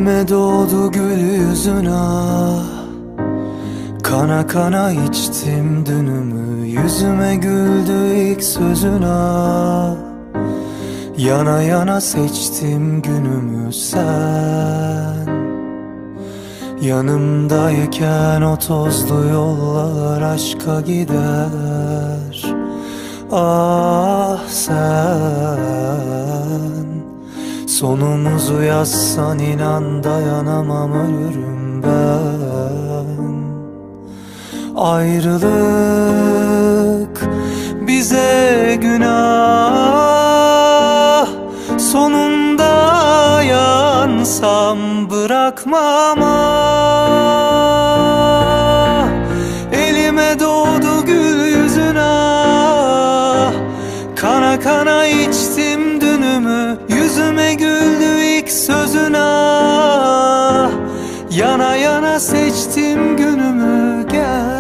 Elime doğdu gül yüzün ah, kana kana içtim dünümü. Yüzüme güldü ilk sözün ah, yana yana seçtim günümü. Sen yanımdayken o tozlu yollar aşka gider. Ah sen sonumuzu yazsan inan dayanamam, ölürüm ben. Ayrılık bize günah, sonunda yansam bırakmam ah. Elime doğdu gül yüzün ah, kana kana içtim dünümü. Yüzüme güldü ilk sözün ah, yana yana seçtim günümü. Gel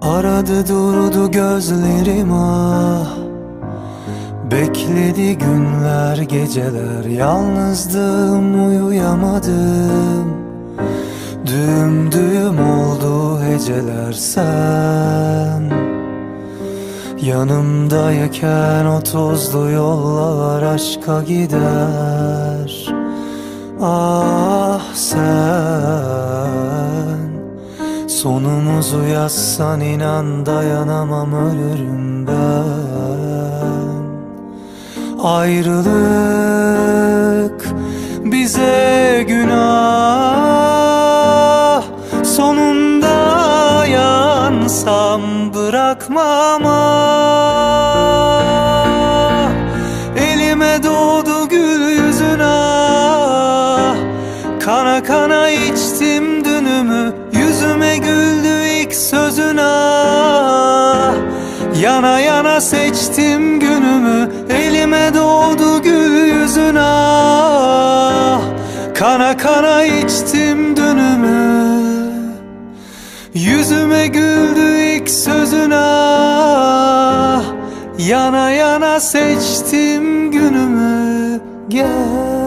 aradı durdu gözlerim ah, bekledi günler geceler. Yalnızdım, uyuyamadım, düğüm düğüm oldu heceler. Sen yanımdayken o tozlu yollar aşka gider. Ah sen sonumuzu yazsan inan dayanamam, ölürüm ben. Ayrılık bize günah, sonunda yansam bırakmam ah. Elime doğdu gül yüzün ah, kana kana içtim dünümü. Yüzüme güldü ilk sözün ah, yana yana seçtim günümü. Elime doğdu gül yüzün ah, kana kana içtim dünümü. Yüzüme güldü ilk sözün ah, yana yana seçtim günümü. Gel